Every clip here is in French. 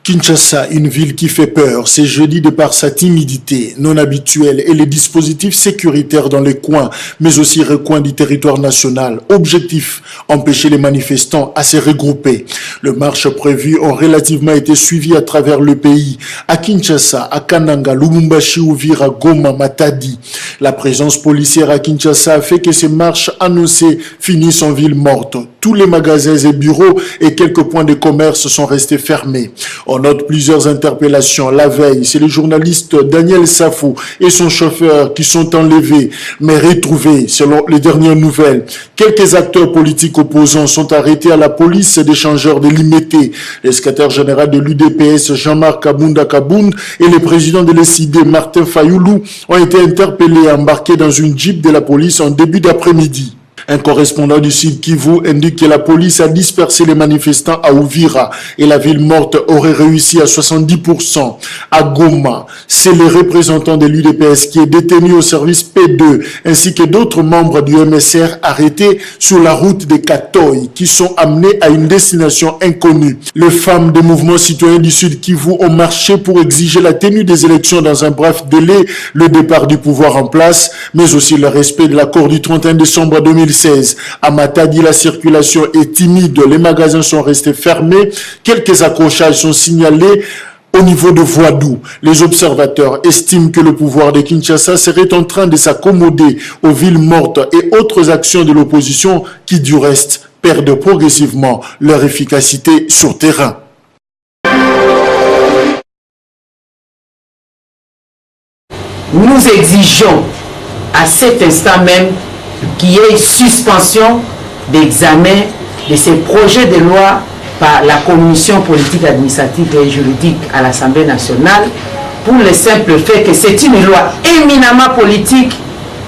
Kinshasa, une ville qui fait peur, c'est jeudi de par sa timidité non habituelle et les dispositifs sécuritaires dans les coins, mais aussi recoins du territoire national. Objectif, empêcher les manifestants à se regrouper. Le marche prévu ont relativement été suivis à travers le pays. À Kinshasa, à Kananga, Lubumbashi, Uvira, Goma, Matadi. La présence policière à Kinshasa a fait que ces marches annoncées finissent en ville morte. Tous les magasins et bureaux et quelques points de commerce sont restés fermés. On note plusieurs interpellations. La veille, c'est le journaliste Daniel Safou et son chauffeur qui sont enlevés, mais retrouvés selon les dernières nouvelles. Quelques acteurs politiques opposants sont arrêtés à la police d'échangeurs de l'IMET. Le secrétaire général de l'UDPS, Jean-Marc Kabunda Kabound, et le président de l'ECD, Martin Fayoulou, ont été interpellés et embarqués dans une jeep de la police en début d'après-midi. Un correspondant du Sud Kivu indique que la police a dispersé les manifestants à Uvira et la ville morte aurait réussi à 70%. À Goma, c'est le représentant de l'UDPS qui est détenu au service P2 ainsi que d'autres membres du MSR arrêtés sur la route de Katoy qui sont amenés à une destination inconnue. Les femmes des mouvements citoyens du Sud Kivu ont marché pour exiger la tenue des élections dans un bref délai, le départ du pouvoir en place, mais aussi le respect de l'accord du 31 décembre 2016. À Matadi, la circulation est timide, les magasins sont restés fermés, quelques accrochages sont signalés au niveau de Voadou. Les observateurs estiment que le pouvoir de Kinshasa serait en train de s'accommoder aux villes mortes et autres actions de l'opposition qui, du reste, perdent progressivement leur efficacité sur terrain. Nous exigeons à cet instant même qu'il y ait suspension d'examen de ces projets de loi par la Commission politique, administrative et juridique à l'Assemblée nationale pour le simple fait que c'est une loi éminemment politique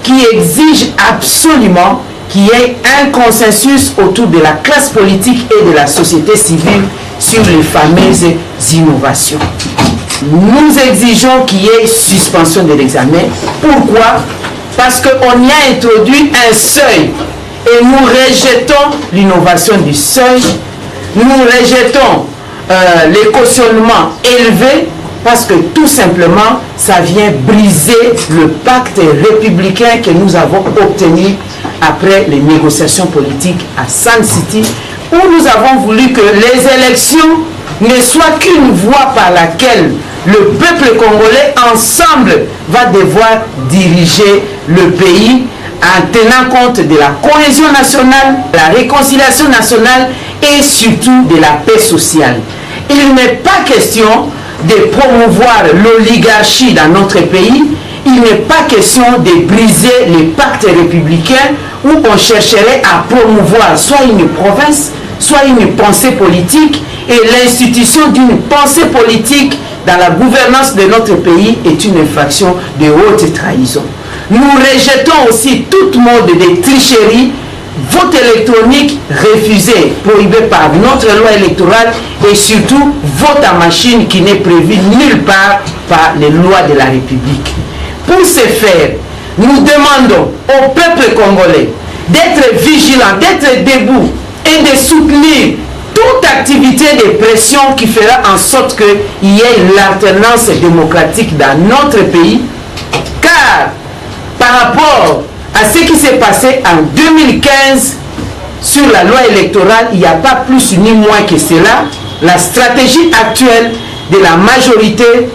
qui exige absolument qu'il y ait un consensus autour de la classe politique et de la société civile sur les fameuses innovations. Nous exigeons qu'il y ait suspension de l'examen. Pourquoi ? Parce qu'on y a introduit un seuil et nous rejetons l'innovation du seuil, nous rejetons les cautionnements élevés parce que tout simplement ça vient briser le pacte républicain que nous avons obtenu après les négociations politiques à Sun City où nous avons voulu que les élections ne soient qu'une voie par laquelle le peuple congolais ensemble va devoir diriger le pays en tenant compte de la cohésion nationale, la réconciliation nationale et surtout de la paix sociale. Il n'est pas question de promouvoir l'oligarchie dans notre pays, il n'est pas question de briser les pactes républicains où on chercherait à promouvoir soit une province, soit une pensée politique, et l'institution d'une pensée politique dans la gouvernance de notre pays est une infraction de haute trahison. Nous rejetons aussi tout mode de tricherie, vote électronique refusé, prohibé par notre loi électorale et surtout vote à machine qui n'est prévu nulle part par les lois de la République. Pour ce faire, nous demandons au peuple congolais d'être vigilant, d'être debout et de soutenir toute activité de pression qui fera en sorte qu'il y ait l'alternance démocratique dans notre pays, car par rapport à ce qui s'est passé en 2015 sur la loi électorale, il n'y a pas plus ni moins que cela. La stratégie actuelle de la majorité,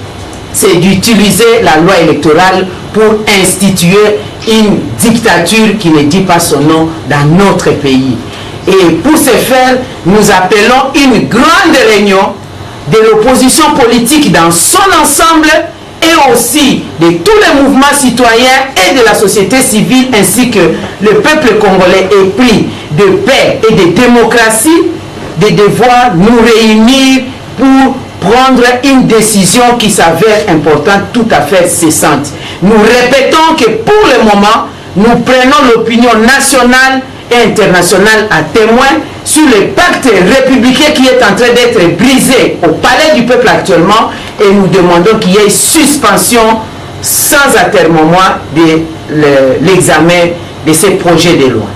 c'est d'utiliser la loi électorale pour instituer une dictature qui ne dit pas son nom dans notre pays. Et pour ce faire, nous appelons une grande réunion de l'opposition politique dans son ensemble et aussi de tous les mouvements citoyens et de la société civile ainsi que le peuple congolais épris de paix et de démocratie, de devoir nous réunir pour prendre une décision qui s'avère importante, tout à fait cessante. Nous répétons que pour le moment, nous prenons l'opinion nationale et internationale à témoin sur le pacte républicain qui est en train d'être brisé au palais du peuple actuellement et nous demandons qu'il y ait suspension sans atermoiement de l'examen de ces projets de loi.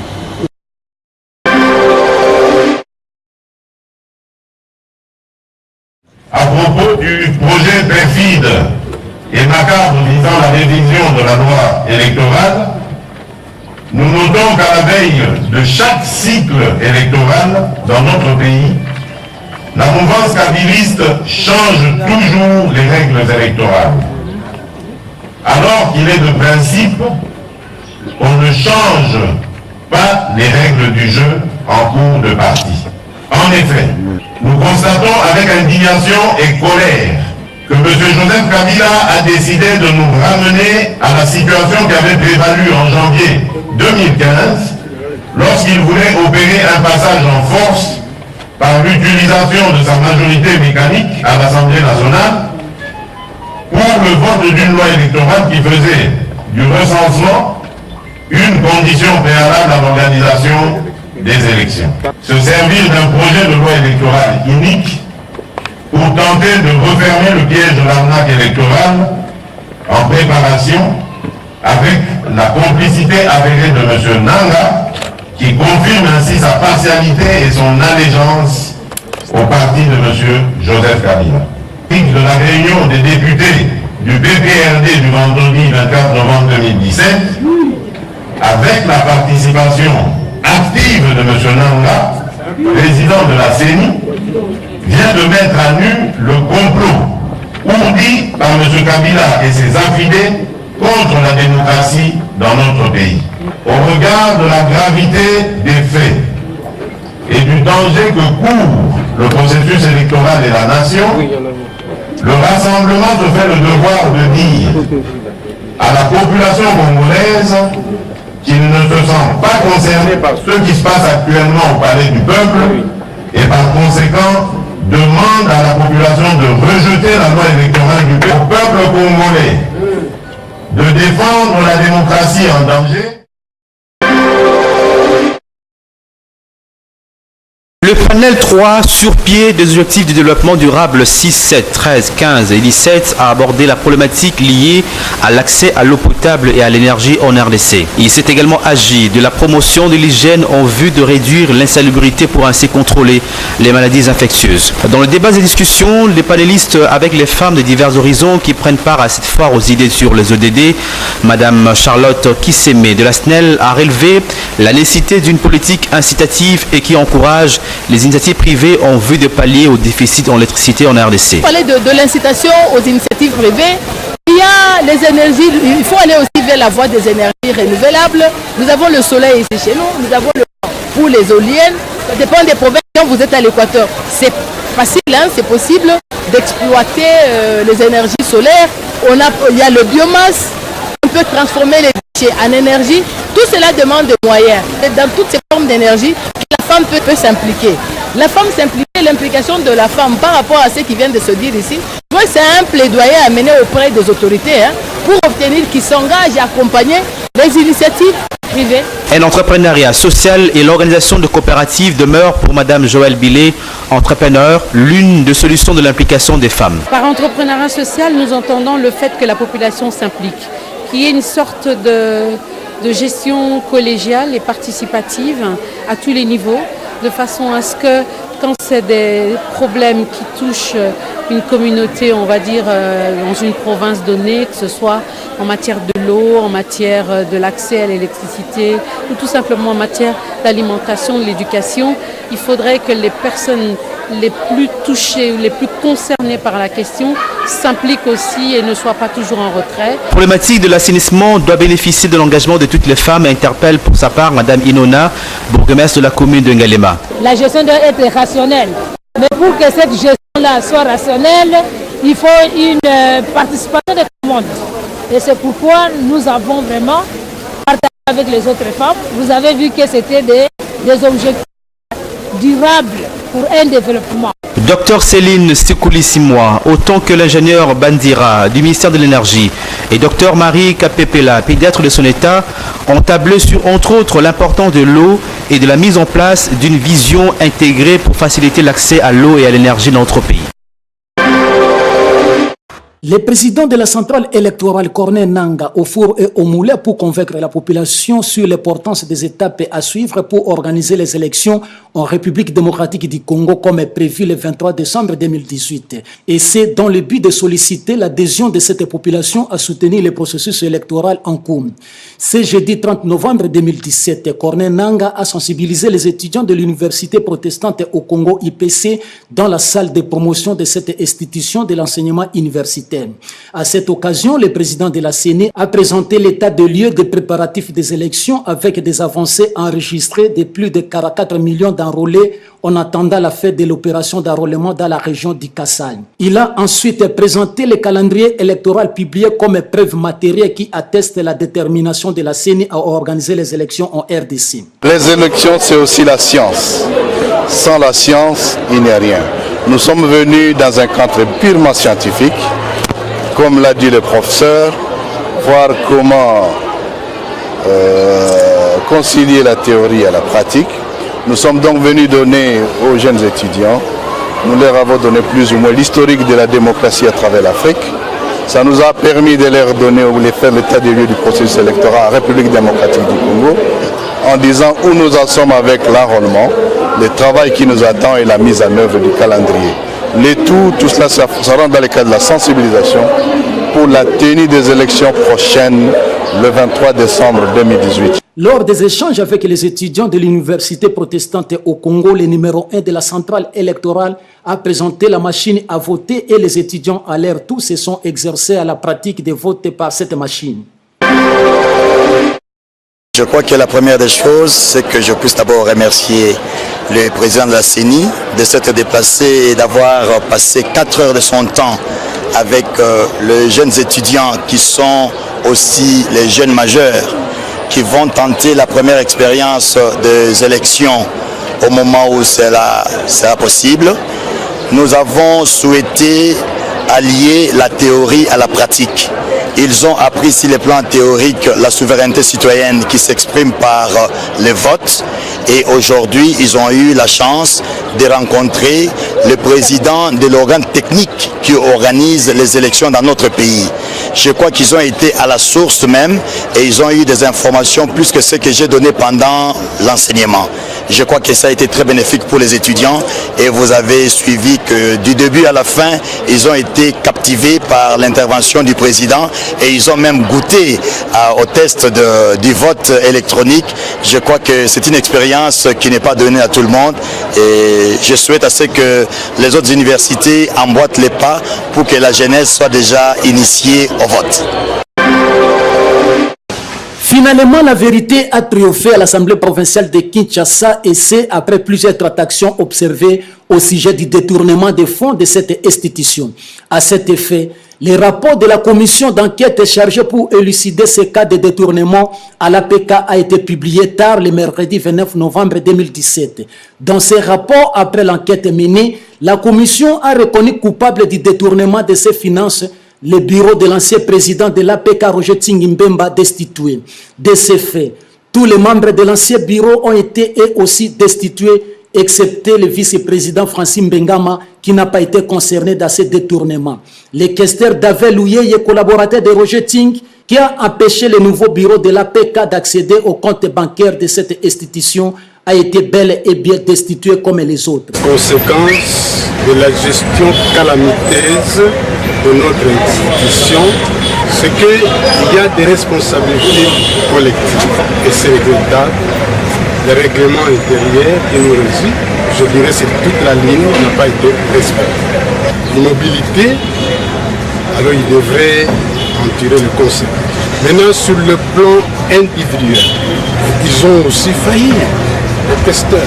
à propos du projet perfide et macabre visant la révision de la loi électorale, nous notons qu'à la veille de chaque cycle électoral dans notre pays, la mouvance kabiliste change toujours les règles électorales. Alors qu'il est de principe qu'on ne change pas les règles du jeu en cours de partie. En effet, nous constatons avec indignation et colère que M. Joseph Kabila a décidé de nous ramener à la situation qui avait prévalu en janvier 2015 lorsqu'il voulait opérer un passage en force par l'utilisation de sa majorité mécanique à l'Assemblée nationale pour le vote d'une loi électorale qui faisait du recensement une condition préalable à l'organisation des élections. Se servir d'un projet de loi électorale unique pour tenter de refermer le piège de l'arnaque électorale en préparation avec la complicité avérée de M. Nanga qui confirme ainsi sa partialité et son allégeance au parti de M. Joseph Kabila. De la réunion des députés du BPRD du vendredi 24 novembre 2017, avec la participation active de M. Nanga, président de la CENI, vient de mettre à nu le complot ourdi par M. Kabila et ses affidés contre la démocratie dans notre pays. Au regard de la gravité des faits et du danger que court le processus électoral et la nation, le rassemblement se fait le devoir de dire à la population congolaise qu'il ne se sent pas concerné par ce qui se passe actuellement au palais du peuple et par conséquent demande à la population de rejeter la loi électorale du peuple congolais, de défendre la démocratie en danger. Le panel 3 sur pied des objectifs de développement durable 6, 7, 13, 15 et 17 a abordé la problématique liée à l'accès à l'eau potable et à l'énergie en RDC. Il s'est également agi de la promotion de l'hygiène en vue de réduire l'insalubrité pour ainsi contrôler les maladies infectieuses. Dans le débat et discussions, les panélistes avec les femmes de divers horizons qui prennent part à cette foire aux idées sur les ODD, Madame Charlotte Kissemé de la SNEL a relevé la nécessité d'une politique incitative et qui encourage les initiatives privées en vue de pallier au déficit en électricité en RDC. Parler de l'incitation aux initiatives privées, il y a les énergies, il faut aller aussi vers la voie des énergies renouvelables. Nous avons le soleil ici chez nous, nous avons le vent pour les éoliennes. Ça dépend des provinces. Quand vous êtes à l'équateur, c'est facile, hein, c'est possible d'exploiter les énergies solaires. Il y a le biomasse, on peut transformer les déchets en énergie. Tout cela demande des moyens. Et dans toutes ces formes d'énergie, la femme peut s'impliquer. La femme s'impliquer, l'implication de la femme par rapport à ce qui vient de se dire ici, je crois que c'est un plaidoyer à mener auprès des autorités pour obtenir qu'ils s'engagent à accompagner les initiatives privées. Un entrepreneuriat social et l'organisation de coopératives demeurent pour Madame Joëlle Billet, entrepreneur, l'une des solutions de l'implication des femmes. Par entrepreneuriat social, nous entendons le fait que la population s'implique, qu'il y ait une sorte de gestion collégiale et participative à tous les niveaux, de façon à ce que quand c'est des problèmes qui touchent une communauté, on va dire, dans une province donnée, que ce soit en matière de l'eau, en matière de l'accès à l'électricité ou tout simplement en matière d'alimentation, de l'éducation, il faudrait que les personnes les plus touchées ou les plus concernées par la question s'impliquent aussi et ne soient pas toujours en retrait. La problématique de l'assainissement doit bénéficier de l'engagement de toutes les femmes et interpelle pour sa part Madame Inona, bourgmestre de la commune de Ngalema. La gestion doit être rationnelle. Mais pour que cette gestion-là soit rationnelle, il faut une participation de tout le monde. Et c'est pourquoi nous avons vraiment partagé avec les autres femmes. Vous avez vu que c'était des objectifs durables pour un développement. Docteur Céline Sikoulissimwa, autant que l'ingénieur Bandira du ministère de l'Énergie et Docteur Marie Kapepela, pédiatre de son état, ont tablé sur, entre autres, l'importance de l'eau et de la mise en place d'une vision intégrée pour faciliter l'accès à l'eau et à l'énergie dans notre pays. Le président de la centrale électorale Corneille Nangaa au four et au moulin pour convaincre la population sur l'importance des étapes à suivre pour organiser les élections en République démocratique du Congo comme est prévu le 23 décembre 2018. Et c'est dans le but de solliciter l'adhésion de cette population à soutenir le processus électoral en cours. Ce jeudi 30 novembre 2017, Corneille Nangaa a sensibilisé les étudiants de l'université protestante au Congo IPC dans la salle de promotion de cette institution de l'enseignement universitaire. À cette occasion, le président de la CENI a présenté l'état de lieu des préparatifs des élections avec des avancées enregistrées de plus de 44 millions d'enrôlés en attendant la fête de l'opération d'enrôlement dans la région du Kasaï. Il a ensuite présenté le calendrier électoral publié comme preuve matérielle qui atteste la détermination de la CENI à organiser les élections en RDC. Les élections, c'est aussi la science. Sans la science, il n'y a rien. Nous sommes venus dans un cadre purement scientifique. Comme l'a dit le professeur, voir comment concilier la théorie à la pratique. Nous sommes donc venus donner aux jeunes étudiants, nous leur avons donné plus ou moins l'historique de la démocratie à travers l'Afrique. Ça nous a permis de leur donner ou de faire l'état des lieux du processus électoral à la République démocratique du Congo, en disant où nous en sommes avec l'enrôlement, le travail qui nous attend et la mise en œuvre du calendrier. Tout cela, ça rentre dans le cadre de la sensibilisation pour la tenue des élections prochaines le 23 décembre 2018. Lors des échanges avec les étudiants de l'université protestante au Congo, le numéro 1 de la centrale électorale a présenté la machine à voter et les étudiants à l'air tous se sont exercés à la pratique de voter par cette machine. Je crois que la première des choses, c'est que je puisse d'abord remercier le président de la CENI de s'être déplacé et d'avoir passé 4 heures de son temps avec les jeunes étudiants qui sont aussi les jeunes majeurs qui vont tenter la première expérience des élections au moment où cela sera possible. Nous avons souhaité allier la théorie à la pratique. Ils ont appris sur le plan théorique la souveraineté citoyenne qui s'exprime par le vote. Et aujourd'hui, ils ont eu la chance de rencontrer le président de l'organe technique qui organise les élections dans notre pays. Je crois qu'ils ont été à la source même et ils ont eu des informations plus que ce que j'ai donné pendant l'enseignement. Je crois que ça a été très bénéfique pour les étudiants et vous avez suivi que du début à la fin, ils ont été captivés par l'intervention du président et ils ont même goûté au test du vote électronique. Je crois que c'est une expérience qui n'est pas donnée à tout le monde et je souhaite à ce que les autres universités emboîtent les pas pour que la jeunesse soit déjà initiée au vote. Finalement, la vérité a triomphé à l'Assemblée provinciale de Kinshasa et c'est après plusieurs tractations observées au sujet du détournement des fonds de cette institution. À cet effet, le rapport de la commission d'enquête chargée pour élucider ces cas de détournement à l'APK a été publié tard le mercredi 29 novembre 2017. Dans ce rapport, après l'enquête menée, la commission a reconnu coupable du détournement de ses finances le bureau de l'ancien président de l'APK, Roger Tsing-Mbemba, destitué. De ces faits, tous les membres de l'ancien bureau ont été eux aussi destitués, excepté le vice-président Francis Mbengama, qui n'a pas été concerné dans ces détournements. Le questeur David Louyeye, collaborateur de Roger Tsing, qui a empêché le nouveau bureau de l'APK d'accéder aux comptes bancaires de cette institution, a été bel et bien destitué comme les autres. Conséquence de la gestion calamiteuse de notre institution, c'est qu'il y a des responsabilités collectives et c'est regrettable. Le règlement intérieur qui nous régit, je dirais que toute la ligne n'a pas été respectée. L'immobilité, alors il devrait en tirer le conséquences. Maintenant, sur le plan individuel, ils ont aussi failli. Les testeurs.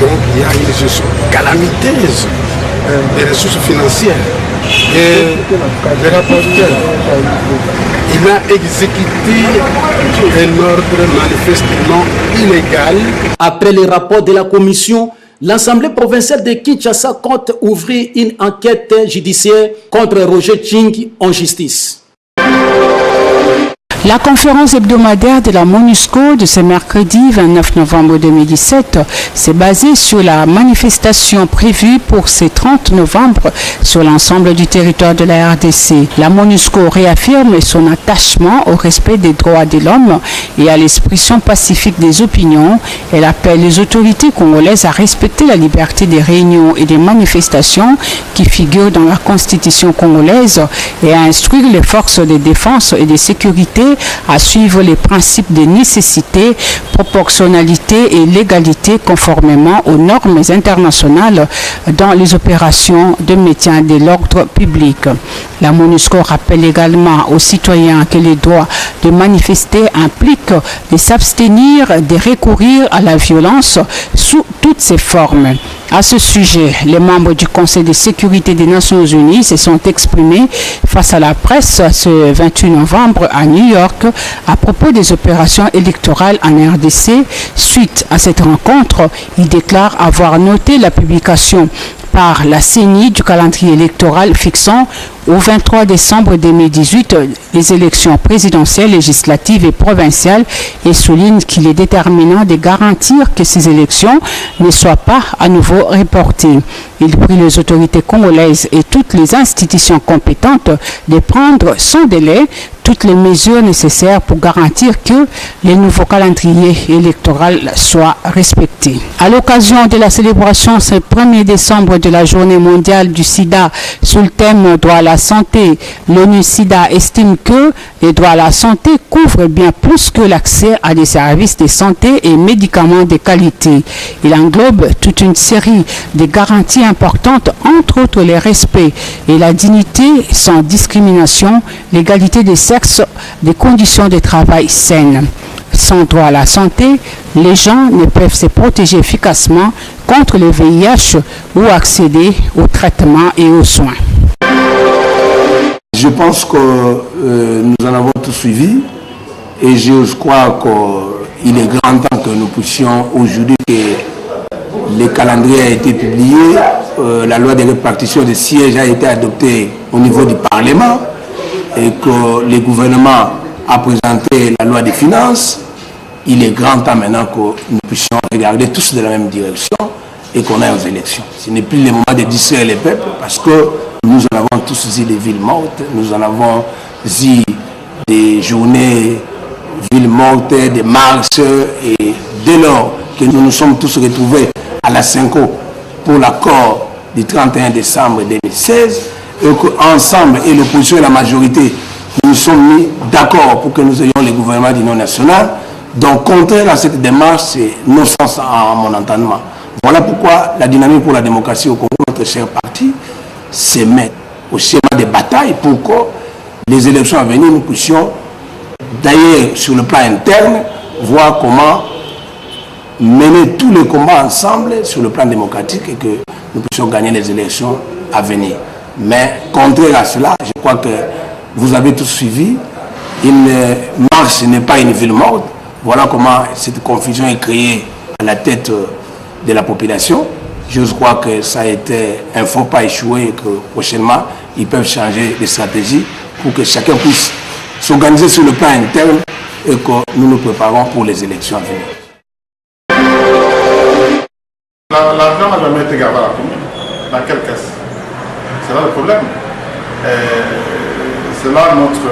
Donc il y a une gestion calamiteuse des ressources financières. Et le rapporteur, il a exécuté un ordre manifestement illégal. Après le rapport de la commission, l'Assemblée provinciale de Kinshasa compte ouvrir une enquête judiciaire contre Roger Tsing en justice. La conférence hebdomadaire de la MONUSCO de ce mercredi 29 novembre 2017 s'est basée sur la manifestation prévue pour ce 30 novembre sur l'ensemble du territoire de la RDC. La MONUSCO réaffirme son attachement au respect des droits de l'homme et à l'expression pacifique des opinions. Elle appelle les autorités congolaises à respecter la liberté des réunions et des manifestations qui figurent dans la constitution congolaise et à instruire les forces de défense et de sécurité à suivre les principes de nécessité, proportionnalité et légalité conformément aux normes internationales dans les opérations de maintien de l'ordre public. La MONUSCO rappelle également aux citoyens que les droits de manifester impliquent de s'abstenir de recourir à la violence sous toutes ses formes. À ce sujet, les membres du Conseil de sécurité des Nations Unies se sont exprimés face à la presse ce 28 novembre à New York à propos des opérations électorales en RDC. Suite à cette rencontre, ils déclarent avoir noté la publication par la CENI du calendrier électoral fixant au 23 décembre 2018 les élections présidentielles, législatives et provinciales et souligne qu'il est déterminant de garantir que ces élections ne soient pas à nouveau reportées. Il prie les autorités congolaises et toutes les institutions compétentes de prendre sans délai toutes les mesures nécessaires pour garantir que les nouveaux calendriers électoraux soient respectés. À l'occasion de la célébration ce 1er décembre de la journée mondiale du sida sous le thème droit à la santé, l'ONU SIDA estime que les droits à la santé couvrent bien plus que l'accès à des services de santé et médicaments de qualité. Il englobe toute une série de garanties importantes, entre autres le respect et la dignité sans discrimination, l'égalité des sexes, des conditions de travail saines. Sans droit à la santé, les gens ne peuvent se protéger efficacement contre le VIH ou accéder aux traitements et aux soins. Je pense que nous en avons tous suivi et je crois qu'il est grand temps que nous puissions aujourd'hui que le calendrier a été publié, la loi de répartition des sièges a été adoptée au niveau du Parlement et que le gouvernement a présenté la loi des finances. Il est grand temps maintenant que nous puissions regarder tous de la même direction et qu'on aille aux élections. Ce n'est plus le moment de distraire les peuples parce que nous en avons tous eu des villes mortes, nous en avons eu des journées villes mortes, des marches et dès lors que nous nous sommes tous retrouvés à la Cinco pour l'accord du 31 décembre 2016 et qu'ensemble, et l'opposition et la majorité, nous nous sommes mis d'accord pour que nous ayons le gouvernement d'union nationale. Donc, contraire à cette démarche, c'est non sens à mon entendement. Voilà pourquoi la dynamique pour la démocratie au Congo, notre cher parti, se met au schéma de bataille pour que les élections à venir, nous puissions, d'ailleurs, sur le plan interne, voir comment mener tous les combats ensemble sur le plan démocratique et que nous puissions gagner les élections à venir. Mais contraire à cela, je crois que vous avez tous suivi, une marche n'est pas une ville morte. Voilà comment cette confusion est créée à la tête de la population. Je crois que ça a été un faux pas échoué et que prochainement, ils peuvent changer de stratégie pour que chacun puisse s'organiser sur le plan interne et que nous nous préparons pour les élections à venir. L'argent n'a jamais été gardé à la commune. Dans quelle caisse? C'est là le problème. C'est là notre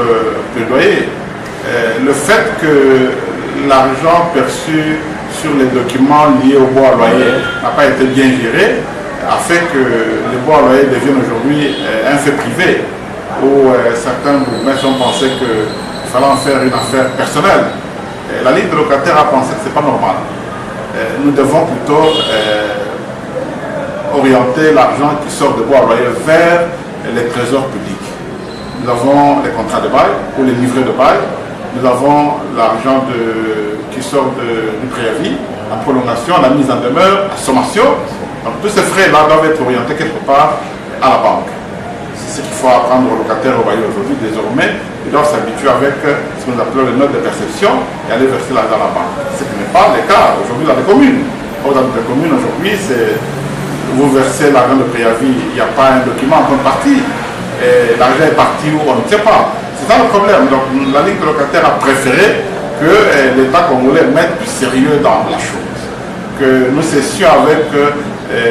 plaidoyer. Le fait que l'argent perçu sur les documents liés au bois à loyer n'a pas été bien géré a fait que les bois à loyer deviennent aujourd'hui un fait privé où certains bourgmestres ont pensé qu'il fallait en faire une affaire personnelle. La Ligue des locataires a pensé que ce n'est pas normal. Nous devons plutôt orienter l'argent qui sort de bois à loyer vers les trésors publics. Nous avons les contrats de bail ou les livrets de bail. Nous avons l'argent qui sort du préavis, la prolongation, la mise en demeure, la sommation. Donc tous ces frais-là doivent être orientés quelque part à la banque. C'est ce qu'il faut apprendre aux locataires au bail aujourd'hui. Désormais, ils doivent s'habituer avec ce que nous appelons les notes de perception et aller verser l'argent à la banque. Ce qui n'est pas le cas aujourd'hui dans les communes. Dans les communes aujourd'hui, vous versez l'argent de préavis, il n'y a pas un document en contrepartie. L'argent est parti où on ne sait pas. C'est ça le problème. Donc la Ligue des locataires a préféré que l'État congolais mette du sérieux dans la chose. Que nous cessions avec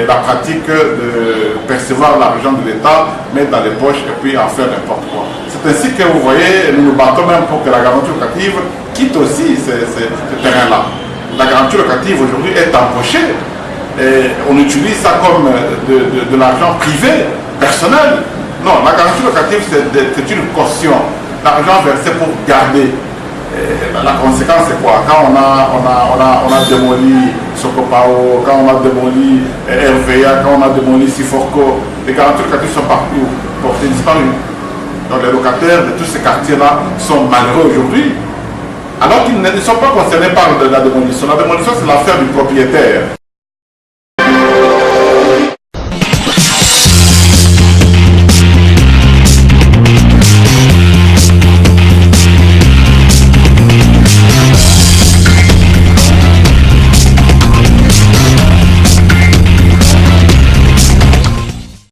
la pratique de percevoir l'argent de l'État, mettre dans les poches et puis en faire n'importe quoi. C'est ainsi que vous voyez, nous nous battons même pour que la garantie locative quitte aussi ce terrain-là. La garantie locative aujourd'hui est empochée. Et on utilise ça comme de l'argent privé, personnel. Non, la garantie locative c'est une caution. L'argent versé pour garder. La conséquence c'est quoi? Quand on a démoli Sokopao, quand on a démoli RVA, quand on a démoli Siforco, les garanties locatives sont partout portées disparues. Donc les locataires de tous ces quartiers-là sont malheureux aujourd'hui, alors qu'ils ne sont pas concernés par la démolition. La démolition c'est l'affaire du propriétaire.